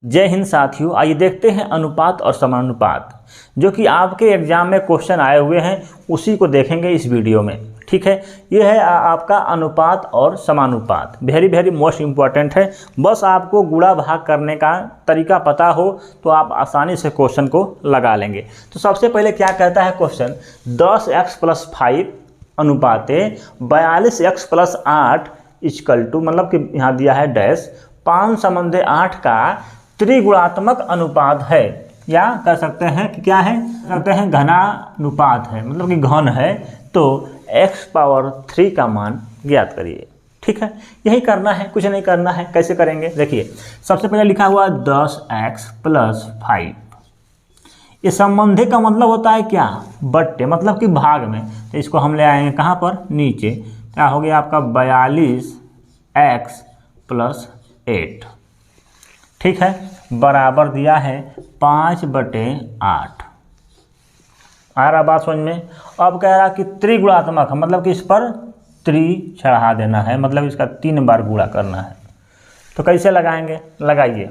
जय हिंद साथियों, आइए देखते हैं अनुपात और समानुपात जो कि आपके एग्जाम में क्वेश्चन आए हुए हैं, उसी को देखेंगे इस वीडियो में। ठीक है, ये है आपका अनुपात और समानुपात। वेरी मोस्ट इम्पॉर्टेंट है। बस आपको गुणा भाग करने का तरीका पता हो तो आप आसानी से क्वेश्चन को लगा लेंगे। तो सबसे पहले क्या कहता है question, 10x + 5 अनुपाते 42x + 8 equal to, मतलब कि यहाँ दिया है डैश 5/8 का त्रिगुणात्मक अनुपात है, या कह सकते हैं कि क्या है, कहते हैं घनानुपात है, मतलब कि घन है। तो x⁻3 का मान ज्ञात करिए। ठीक है, यही करना है, कुछ नहीं करना है। कैसे करेंगे देखिए, सबसे पहले लिखा हुआ 10x + 5। ये संबंधी का मतलब होता है क्या, बट्टे, मतलब कि भाग में। तो इसको हम ले आएंगे कहाँ पर, नीचे। क्या हो गया आपका 42x + 8। ठीक है, बराबर दिया है 5/8। आ रहा बात समझ में। अब कह रहा कि त्रिगुणात्मक, मतलब कि इस पर त्रि चढ़ा देना है, मतलब इसका 3 बार गुणा करना है। तो कैसे लगाएंगे, लगाइए।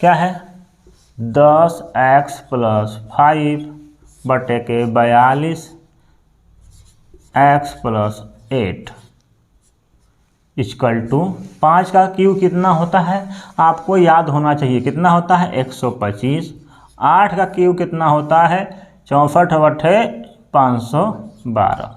क्या है 10x + 5 बटे के 42x + 8 इक्वल टू 5 का क्यू कितना होता है, आपको याद होना चाहिए। कितना होता है 125। 8 का क्यू कितना होता है 64/512।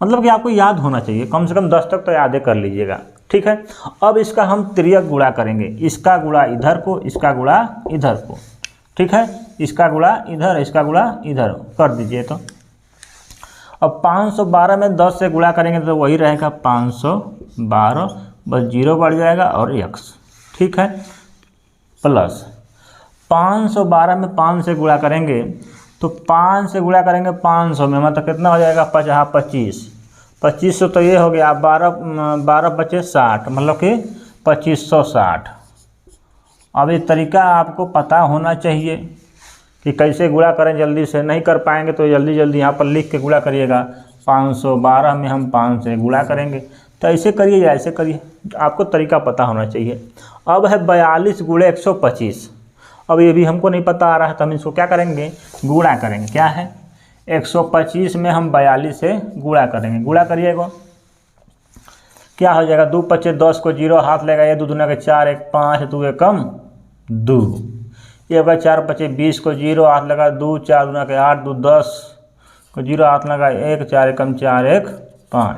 मतलब कि आपको याद होना चाहिए, कम से कम 10 तक तो याद कर लीजिएगा। ठीक है, अब इसका हम त्रियक गुणा करेंगे। इसका गुणा इधर को, इसका गुणा इधर को। ठीक है, इसका गुणा इधर, इसका गुणा इधर कर दीजिए। तो अब 512 में 10 से गुणा करेंगे तो वही रहेगा 512, बस 0 बढ़ जाएगा और x। ठीक है, प्लस 512 में 5 से गुणा करेंगे तो 5 से गुणा करेंगे 500 में, मतलब कितना हो जाएगा 25। 2500 तो ये हो गया 12 बचे 60, मतलब कि 2560। अब ये तरीका आपको पता होना चाहिए कि कैसे गुणा करें। जल्दी से नहीं कर पाएंगे तो जल्दी यहाँ पर लिख के गुणा करिएगा। 512 में हम 5 से गुणा करेंगे, तो ऐसे करिए या ऐसे करिए, आपको तरीका पता होना चाहिए। अब है 42 × 125। अब ये भी हमको नहीं पता आ रहा है, तो हम इसको क्या करेंगे, गुणा करेंगे। क्या है 125 में हम 42 से गुणा करेंगे। गुणा करिएगा, क्या हो जाएगा 2 × 5 = 10 को 0 हाथ लगा, ये 2 दूना के 4, 1 5, 2 एकम 2। ये होगा 4 × 5 = 20 को 0 हाथ लगा 2, 4 दूना के 8, 2 10 को 0 हाथ लगा 1, 4 एकम 4, 1 5।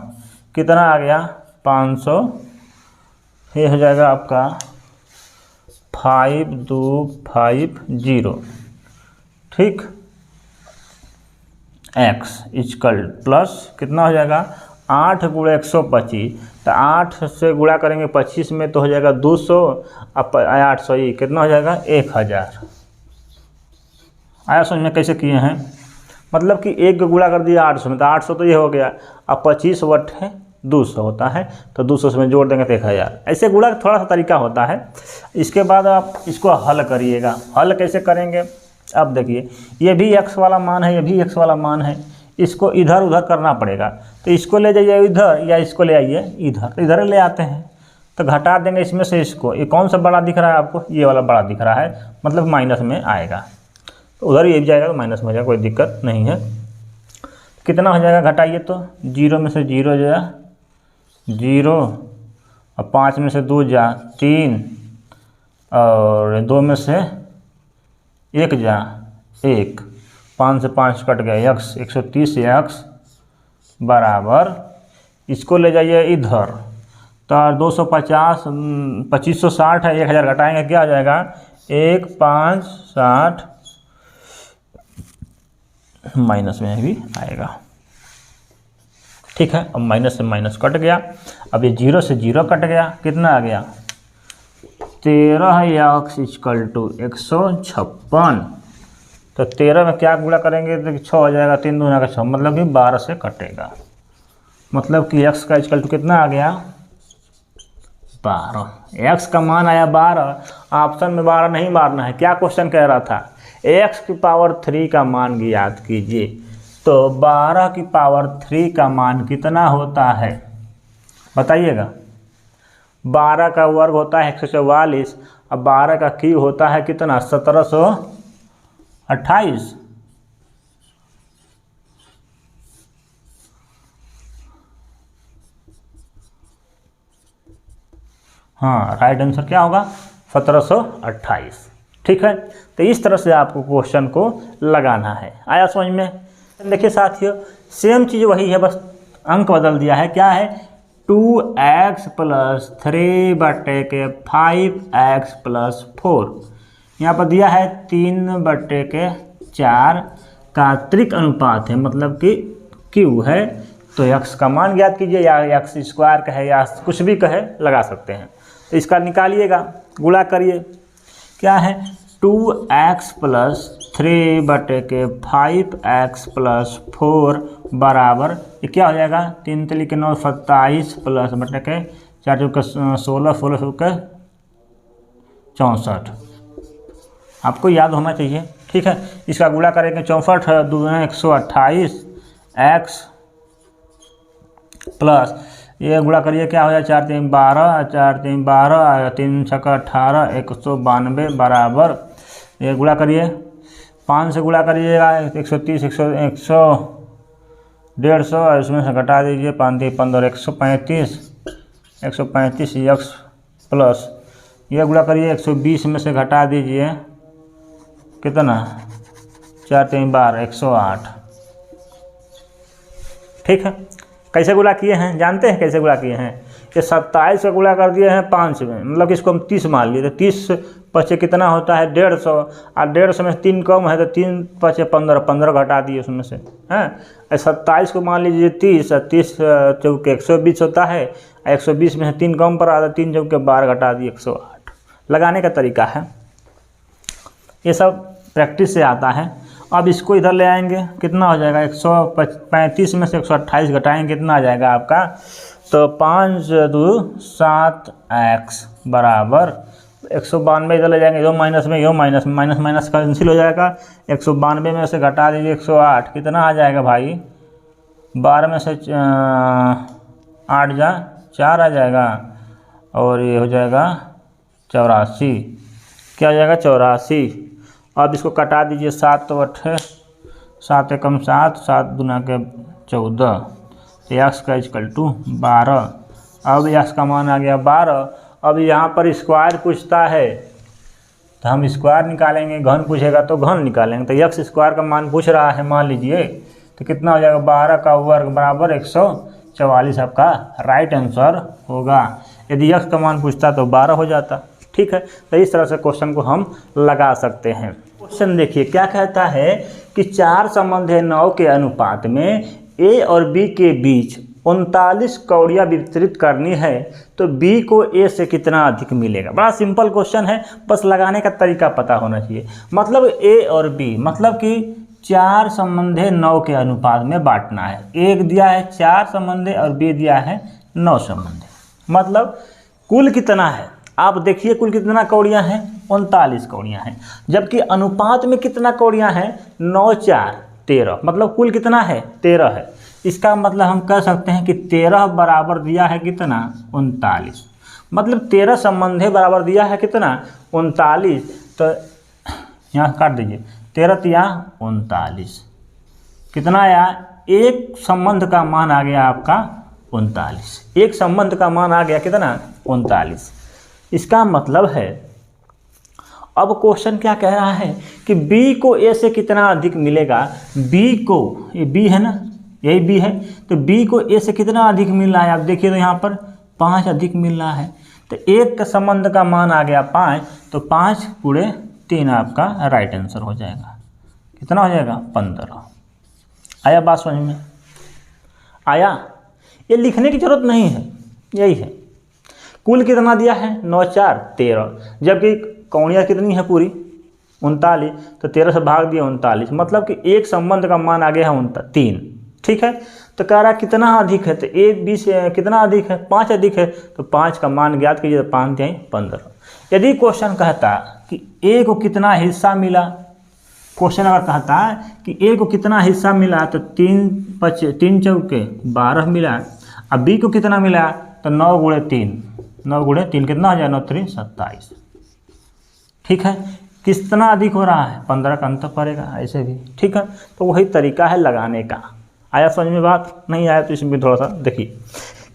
कितना आ गया 500। ये हो जाएगा आपका 5250। ठीक, x इक्वल प्लस कितना हो जाएगा 8 × 125। तो 8 से गुणा करेंगे 25 में तो हो जाएगा 200, अब 800 ही कितना हो जाएगा 1000। आया समझ में कैसे किए हैं, मतलब कि 1 का गुणा कर दिया 800 में, तो 800 तो ये हो गया। अब 25 बटे 200 होता है, तो 200 से में जोड़ देंगे तो 1000। ऐसे गुणा थोड़ा सा तरीका होता है। इसके बाद आप इसको हल करिएगा। हल कैसे करेंगे, अब देखिए, ये भी x वाला मान है, ये भी x वाला मान है, इसको इधर उधर करना पड़ेगा। तो इसको ले जाइए इधर, या इसको ले आइए इधर, तो इधर ले आते हैं। तो घटा देंगे इसमें से इसको। ये कौन सा बड़ा दिख रहा है आपको, ये वाला बड़ा दिख रहा है, मतलब माइनस में आएगा। तो उधर ये भी जाएगा तो माइनस में हो जाएगा, कोई दिक्कत नहीं है। कितना हो जाएगा घटाइए तो, 0 में से 0 जा 0, और 5 में से 2 जा 3, और 2 में से 1 जा 1, 5 से 5 कट गया x, 130x बराबर, इसको ले जाइए इधर। तो 250, 2560 है, 1000 घटाएंगे क्या आ जाएगा 1560, माइनस में भी आएगा। ठीक है, अब माइनस से माइनस कट गया। अब ये 0 से 0 कट गया, कितना आ गया 13x = 156। तो 13 में क्या गुणा करेंगे तो 6 हो जाएगा, 3 दूना का 6, मतलब कि 12 से कटेगा। मतलब कि x का इक्वल टू कितना आ गया 12। x का मान आया 12। ऑप्शन में 12 नहीं मारना है। क्या क्वेश्चन कह रहा था, x⁻3 का मान ज्ञात कीजिए। तो 12⁻3 का मान कितना होता है बताइएगा। 12 का वर्ग होता है 144, अब 12 का क्यूब होता है कितना 1728। हाँ, राइट आंसर क्या होगा 1728। ठीक है, तो इस तरह से आपको क्वेश्चन को लगाना है। आया समझ में? देखिए साथियों, सेम चीज़ वही है, बस अंक बदल दिया है। क्या है 2x + 3/5x + 4। यहाँ पर दिया है 3/4 का त्रिक अनुपात है, मतलब कि क्यू है। तो x का मान ज्ञात कीजिए, या x² कहे या कुछ भी कहे लगा सकते हैं। तो इसका निकालिएगा, गुणा करिए। क्या है 2x + 3/5x + 4 बराबर, ये क्या हो जाएगा 3 × 9 = 27 प्लस बटे के 4 × 16 16 × 64। आपको याद होना चाहिए। ठीक है, इसका गुणा करेंगे 64 × 2 = 128 x प्लस ये गुणा करिए, क्या हो जाए 4 × 3 = 12 4 × 3 = 12 3 × 6 = 18 192 बराबर, ये गुणा करिए 5 से गुणा करिएगा 130 100 150, इसमें से घटा दीजिए 5 × 3 = 15 135 x प्लस ये गुणा करिए 120 में से घटा दीजिए कितना 4 × 3 = 12 108। ठीक है, कैसे गुणा किए हैं जानते हैं? कैसे गुणा किए हैं? ये 27 का गुणा कर दिए हैं 5 में, मतलब इसको हम 30 मान लिए। तो 30 पचे कितना होता है 150, और 150 में 3 कम है तो 3 पचे 15 15 घटा दिए उसमें से। हैं 27 को मान लीजिए 30, 30 चौके 120 होता है, 120 में से 3 कम पर आता, 3 चौके 12 घटा दिए 108। लगाने का तरीका है, ये सब प्रैक्टिस से आता है। अब इसको इधर ले आएंगे, कितना हो जाएगा 135 में से 128 घटाएंगे, कितना आ जाएगा आपका, तो 5 × 2 = 7x बराबर 192 इधर ले जाएंगे, यो माइनस में यो माइनस में, माइनस माइनस कैंसिल हो जाएगा। 192 में से घटा दीजिए 108, कितना आ जाएगा भाई 12 में से 8 जा 4 आ जाएगा, और ये हो जाएगा 84। क्या हो जाएगा 84। अब इसको कटा दीजिए 7 तो 8 7 एकम 7 7 दूना के 14, तो x का = 12। अब x का मान आ गया 12। अब यहाँ पर स्क्वायर पूछता है तो हम स्क्वायर निकालेंगे, घन पूछेगा तो घन निकालेंगे। तो x² का मान पूछ रहा है मान लीजिए, तो कितना हो जाएगा 12 का वर्ग बराबर 144 आपका राइट आंसर होगा। यदि x का मान पूछता तो 12 हो जाता। ठीक है, तो इस तरह से क्वेश्चन को हम लगा सकते हैं। क्वेश्चन देखिए क्या कहता है कि 4 संबंध 9 के अनुपात में a और b के बीच 39 कौड़ियाँ वितरित करनी है, तो b को a से कितना अधिक मिलेगा। बड़ा सिंपल क्वेश्चन है, बस लगाने का तरीका पता होना चाहिए। मतलब a और b, मतलब कि 4 संबंधे 9 के अनुपात में बांटना है। एक दिया है 4 संबंधे और b दिया है 9 संबंधे, मतलब कुल कितना है आप देखिए, कुल कितना कौड़ियाँ हैं 39 कौड़ियाँ हैं, जबकि अनुपात में कितना कौड़ियाँ हैं 9 4 13, मतलब कुल कितना है 13 है। इसका मतलब हम कह सकते हैं कि 13 बराबर दिया है कितना 39, मतलब 13 संबंधे बराबर दिया है कितना 39। तो यहाँ काट दीजिए 13 × 39 कितना आया, एक संबंध का मान आ गया आपका 39। एक संबंध का मान आ गया कितना 39। इसका मतलब है, अब क्वेश्चन क्या कह रहा है कि b को a से कितना अधिक मिलेगा। b को, ये b है ना, यही b है, तो b को a से कितना अधिक मिल रहा है आप देखिए, तो यहाँ पर 5 अधिक मिल रहा है। तो एक का संबंध का मान आ गया 5, तो 5 × 3 आपका राइट आंसर हो जाएगा। कितना हो जाएगा 15। आया बात समझ में? आया? ये लिखने की जरूरत नहीं है, यही है। कुल कितना दिया है 9 4 13, जबकि कौड़ियाँ कितनी है पूरी 39, तो 13 से भाग दिया 39, मतलब कि एक संबंध का मान आ गया है 3। ठीक है, तो कह रहा कितना अधिक है, तो a b से कितना अधिक है 5 अधिक है, तो 5 का मान ज्ञात कीजिए, तो 5 × 15। यदि क्वेश्चन कहता कि a को कितना हिस्सा मिला, क्वेश्चन अगर कहता कि a को कितना हिस्सा मिला, तो 3 चौके 12 मिला। अब b को कितना मिला, तो 9 × 3 कितना हो जाए 9 × 3 = 27। ठीक है। कितना अधिक हो रहा है, 15 का अंतर पड़ेगा ऐसे भी, ठीक है। तो वही तरीका है लगाने का। आया समझ में बात? नहीं आया तो इसमें थोड़ा सा देखिए।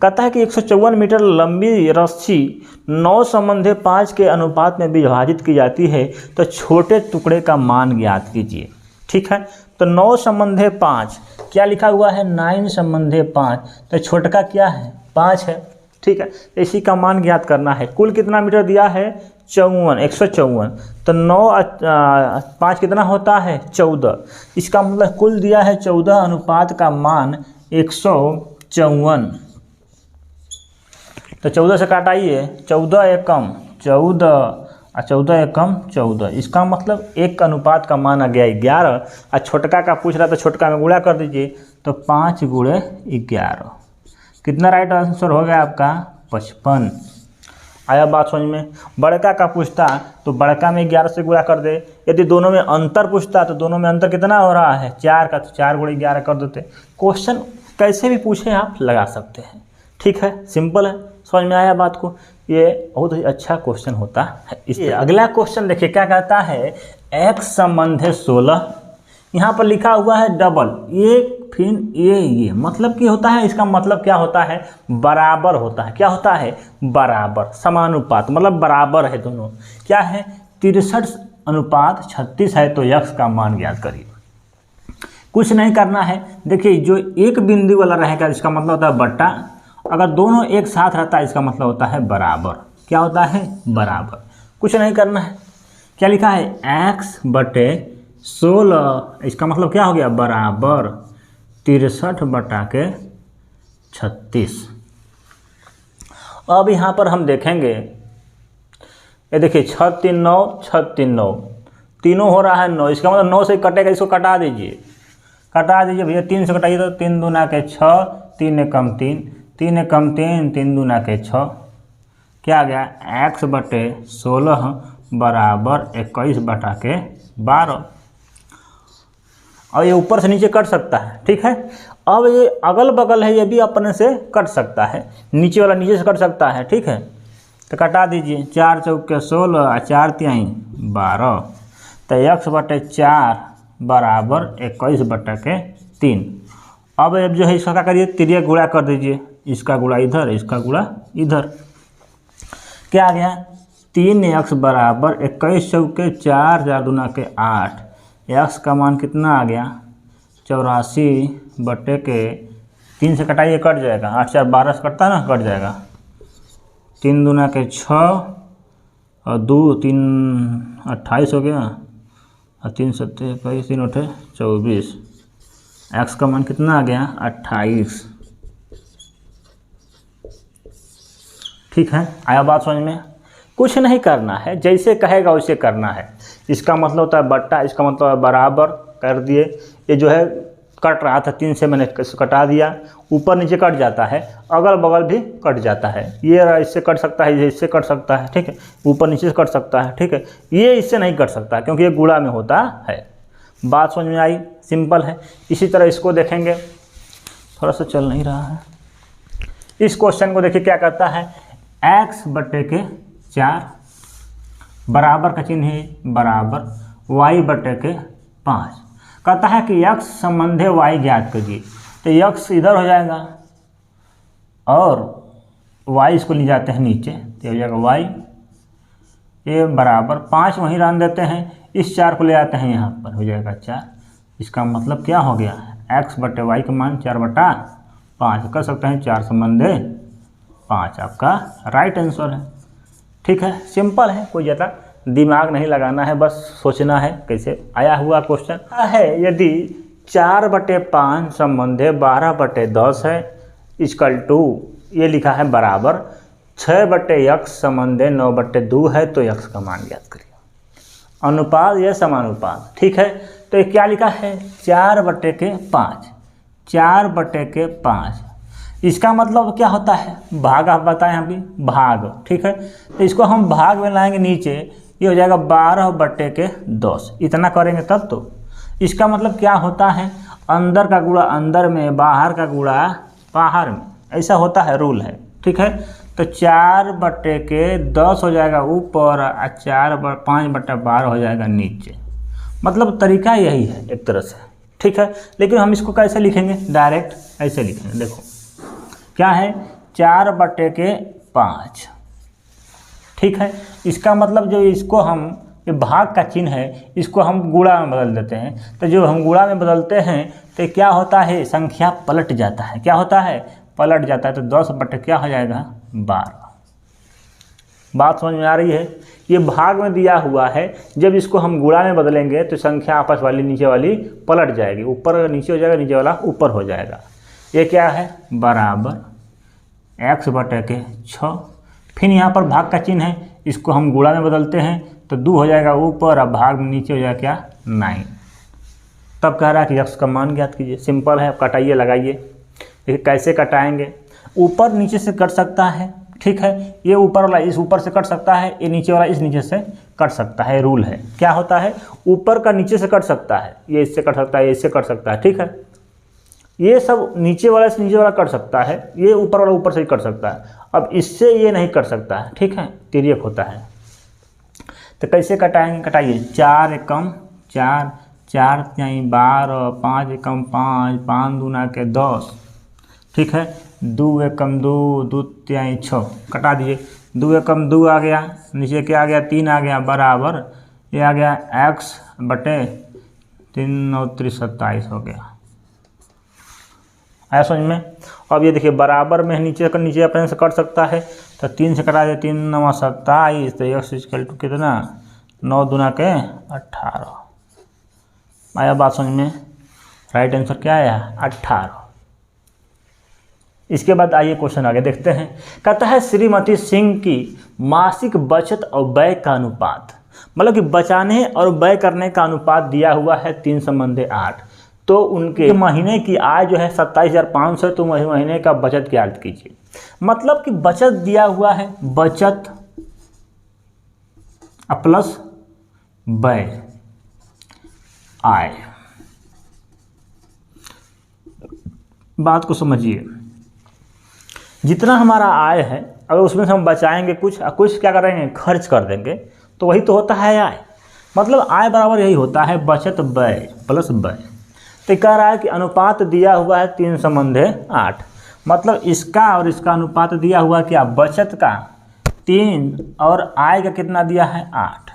कहता है कि 154 मीटर लंबी रस्सी 9 संबंधे 5 के अनुपात में विभाजित की जाती है, तो छोटे टुकड़े का मान ज्ञात कीजिए। ठीक है, तो 9 संबंधे 5 क्या लिखा हुआ है, 9 संबंधे 5, तो छोटका क्या है, 5 है। ठीक है, इसी का मान ज्ञात करना है। कुल कितना मीटर दिया है, 154, तो 9 5 कितना होता है, 14। इसका मतलब कुल दिया है 14, अनुपात का मान 154। तो 14 से काटाइए, 14 एकम 14 और 14 एकम 14। इसका मतलब एक अनुपात का मान आ गया 11, और छोटका का पूछ रहा था, छोटका में गुणा कर दीजिए, तो 5 गुणे 11। कितना राइट आंसर हो गया आपका, 55। आया बात समझ में? बड़का का पूछता तो बड़का में 11 से गुणा कर दे। यदि दोनों में अंतर पूछता तो दोनों में अंतर कितना हो रहा है, 4 का, तो 4 गुणे 11 कर देते। क्वेश्चन कैसे भी पूछे आप लगा सकते हैं। ठीक है, सिंपल है। समझ में आया बात को? ये बहुत ही अच्छा क्वेश्चन होता है। इसलिए अगला क्वेश्चन देखिए क्या कहता है, x संबंधे 16, यहाँ पर लिखा हुआ है डबल, ये फिर ये मतलब क्या होता है, इसका मतलब क्या होता है, बराबर होता है। क्या होता है, बराबर, समानुपात, मतलब बराबर है दोनों। क्या है, 63 अनुपात 36 है, तो x का मान ज्ञात करिए। कुछ नहीं करना है। देखिए जो एक बिंदु वाला रहेगा इसका मतलब होता है बट्टा, अगर दोनों एक साथ रहता है इसका मतलब होता है बराबर। क्या होता है, बराबर। कुछ नहीं करना है। क्या लिखा है, x बटे 16, इसका मतलब क्या हो गया, बराबर 63 बटा के 36। अब यहाँ पर हम देखेंगे, ये देखिए 6 3 9, 6 3 9, तीनों हो रहा है 9, इसका मतलब 9 से कटेगा, इसको कटा दीजिए, कटा दीजिए भैया। 3 से कटाइए तो 3 दूना के 6, 3 एकम 3, 3 एकम 3, 3 दूना के 6। क्या आ गया, x बटे 16 बराबर 21 बटा के 12। और ये ऊपर से नीचे कट सकता है। ठीक है, अब ये अगल बगल है, ये भी अपने से कट सकता है, नीचे वाला नीचे से कट सकता है। ठीक है, तो कटा दीजिए, 4 चौके 16 और 4 तिहाई 12, तो x बटे 4 बराबर 21 बटा के 3। अब जो है इसका क्या करिए, तिर्यक गुणा कर दीजिए, इसका गुणा इधर, इसका गुणा इधर। क्या आ गया, 3x बराबर 21 चौके 4, 4 दूना के 8, x का मान कितना आ गया, 84 बटे के 3 से कटाइए, कट जाएगा, 8 4 12 से कटता है ना, कट जाएगा। 3 दूना के 6 और 2 3 28 हो गया, और 3 7 21, 3 8 24, x का मान कितना आ गया, 28। ठीक है, आया बात समझ में? कुछ नहीं करना है, जैसे कहेगा वैसे करना है। इसका मतलब होता है बट्टा, इसका मतलब है बराबर कर दिए। ये जो है कट रहा था 3 से, मैंने कटा दिया, ऊपर नीचे कट जाता है, अगल बगल भी कट जाता है। ये इससे कट सकता है, ये इससे कट सकता है। ठीक है, ऊपर नीचे से कट सकता है। ठीक है, ये इससे नहीं कट सकता क्योंकि ये गुणा में होता है। बात समझ में आई? सिंपल है। इसी तरह इसको देखेंगे, थोड़ा सा चल नहीं रहा है। इस क्वेश्चन को देखिए क्या कहता है, x बटे के 4 बराबर का चिन्ह है बराबर y बटे के 5। कहता है कि x संबंधे y ज्ञात कीजिए, तो x इधर हो जाएगा और y इसको ले जाते हैं नीचे, तो हो जाएगा y, ये बराबर 5 वहीं रहने देते हैं, इस 4 को ले आते हैं यहाँ पर, हो जाएगा 4। इसका मतलब क्या हो गया, x बटे y का मान 4 बटा 5 कर सकते हैं, 4 संबंधे 5 आपका राइट आंसर है। ठीक है, सिंपल है, कोई ज़्यादा दिमाग नहीं लगाना है, बस सोचना है कैसे। आया हुआ क्वेश्चन है, यदि 4 बटे 5 संबंधे 12 बटे 10 है, इक्वल टू, ये लिखा है बराबर 6 बटे x संबंधे 9 बटे 2 है, तो x का मान ज्ञात करिए। अनुपात या समानुपात। ठीक है, तो ये क्या लिखा है, 4 बटे के 5, 4 बटे के 5। इसका मतलब क्या होता है, भाग आप बताएं अभी, भाग। ठीक है, तो इसको हम भाग में लाएंगे नीचे, ये हो जाएगा 12 बटे के 10, इतना करेंगे तब तो। इसका मतलब क्या होता है, अंदर का गुणा अंदर में, बाहर का गुणा बाहर में, ऐसा होता है, रूल है। ठीक है, तो 4/10 हो जाएगा ऊपर और 5/12 हो जाएगा नीचे। मतलब तरीका यही है एक तरह से, ठीक है। लेकिन हम इसको कैसे लिखेंगे, डायरेक्ट ऐसे लिखेंगे। देखो क्या है, 4/5, ठीक है। इसका मतलब जो इसको हम, ये भाग का चिन्ह है, इसको हम गुणा में बदल देते हैं। तो जो हम गुणा में बदलते हैं तो क्या होता है, संख्या पलट जाता है। क्या होता है, पलट जाता है। तो 10 क्या हो जाएगा, 12। बात समझ में आ रही है। ये भाग में दिया हुआ है, जब इसको हम गुणा में बदलेंगे तो संख्या आपस वाली नीचे वाली पलट जाएगी, ऊपर नीचे हो जाएगा, नीचे वाला ऊपर हो जाएगा। ये क्या है, बराबर x/6। फिर यहाँ पर भाग का चिन्ह है, इसको हम गुणा में बदलते हैं तो 2 हो जाएगा ऊपर और भाग में नीचे हो जाएगा क्या, 9। तब कह रहा है कि x का मान ज्ञात कीजिए। सिंपल है, कटाइए लगाइए। देखिए कैसे कटाएंगे, ऊपर नीचे से कट सकता है, ठीक है। ये ऊपर वाला इस ऊपर से कट सकता है, ये नीचे वाला इस नीचे से कट सकता है। रूल है, क्या होता है, ऊपर का नीचे से कट सकता है, ये इससे कट सकता है, ये इससे कट सकता है, ठीक है। ये सब नीचे वाला से नीचे वाला कट सकता है, ये ऊपर वाला ऊपर से ही कट सकता है। अब इससे ये नहीं कट सकता है, ठीक है, तिर्यक होता है। तो कैसे कटाएंगे, कटाइए। 4 एकम 4, 4 तिहाई 12, 5 एकम 5, 5 दूना के 10, ठीक है। 2 एकम 2, 2 तिहाई 6, कटा दीजिए। 2 एकम 2 आ गया, नीचे क्या आ गया, 3 आ गया, बराबर ये आ गया x/3 9 3 27 हो गया। आया समझ में। अब ये देखिए बराबर में नीचे अपने से कट सकता है, तो 3 से कटा दे, 3 9 27, तो x = कितना, 9 दूना के 18। आया बात समझ में। राइट आंसर क्या आया, 18। इसके बाद आइए क्वेश्चन आगे देखते हैं। कहता है श्रीमती सिंह की मासिक बचत और व्यय का अनुपात, मतलब कि बचाने और व्यय करने का अनुपात दिया हुआ है 3/8। तो उनके महीने की आय जो है 27,500, तो महीने का बचत ज्ञात कीजिए। मतलब कि बचत दिया हुआ है, बचत प्लस व्यय आय। बात को समझिए, जितना हमारा आय है अगर उसमें से हम बचाएंगे कुछ क्या करेंगे, खर्च कर देंगे, तो वही तो होता है आय। मतलब आय बराबर यही होता है, बचत व्यय प्लस व्यय। तो कह रहा है कि अनुपात दिया हुआ है 3/8, मतलब इसका और इसका अनुपात दिया हुआ क्या, बचत का 3 और आय का कितना दिया है, 8।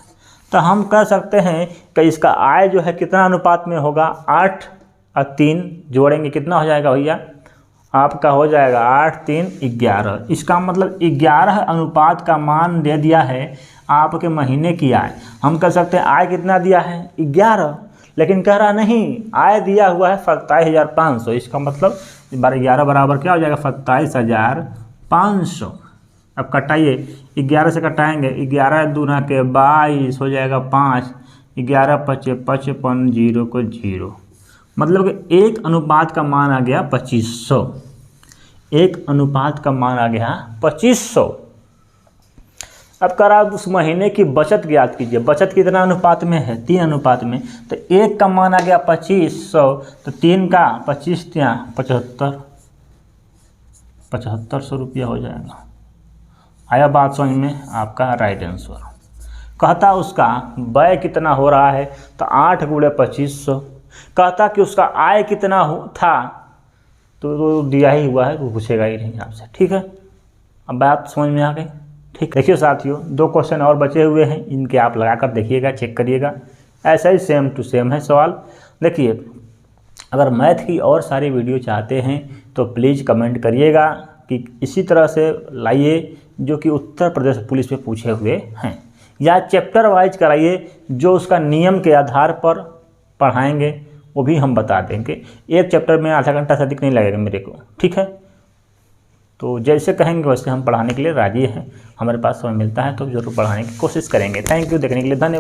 तो हम कह सकते हैं कि इसका आय जो है कितना अनुपात में होगा, 8 और 3 जोड़ेंगे कितना हो जाएगा भैया, आपका हो जाएगा 8 3 11। इसका मतलब 11 अनुपात का मान दे दिया है आपके महीने की आय। हम कह सकते हैं आय कितना दिया है, 11, लेकिन कह रहा नहीं, आय दिया हुआ है 27,500। इसका मतलब 11 बराबर क्या हो जाएगा, 27,500। अब कटाइए, 11 से कटाएंगे, 11 दूना के 22 हो जाएगा 5, 11 × 5 = 55, 0 को 0। मतलब कि 1 अनुपात का मान आ गया 2500। 1 अनुपात का मान आ गया 2500। अब कर आप उस महीने की बचत ज्ञात कीजिए। बचत कितना अनुपात में है, 3 अनुपात में। तो 1 का मान आ गया 2500, तो 3 का 25 × 7500 रुपया हो जाएगा। आया बात समझ में, आपका राइट आंसर। कहता उसका व्यय कितना हो रहा है, तो 8 × 2500। कहता कि उसका आय कितना था, तो दिया ही हुआ है, तो पूछेगा ही नहीं आपसे, ठीक है। अब बात समझ में आ गई, ठीक। देखिए साथियों, 2 क्वेश्चन और बचे हुए हैं, इनके आप लगाकर देखिएगा, चेक करिएगा। ऐसा ही सेम टू सेम है सवाल। देखिए, अगर मैथ की और सारी वीडियो चाहते हैं तो प्लीज़ कमेंट करिएगा कि इसी तरह से लाइए जो कि उत्तर प्रदेश पुलिस में पूछे हुए हैं, या चैप्टर वाइज कराइए जो उसका नियम के आधार पर पढ़ाएंगे, वो भी हम बता देंगे। एक चैप्टर में आधा घंटा से अधिक नहीं लगेगा मेरे को, ठीक है। तो जैसे कहेंगे वैसे हम पढ़ाने के लिए राजी हैं। हमारे पास समय मिलता है तो जरूर पढ़ाने की कोशिश करेंगे। थैंक यू देखने के लिए, धन्यवाद।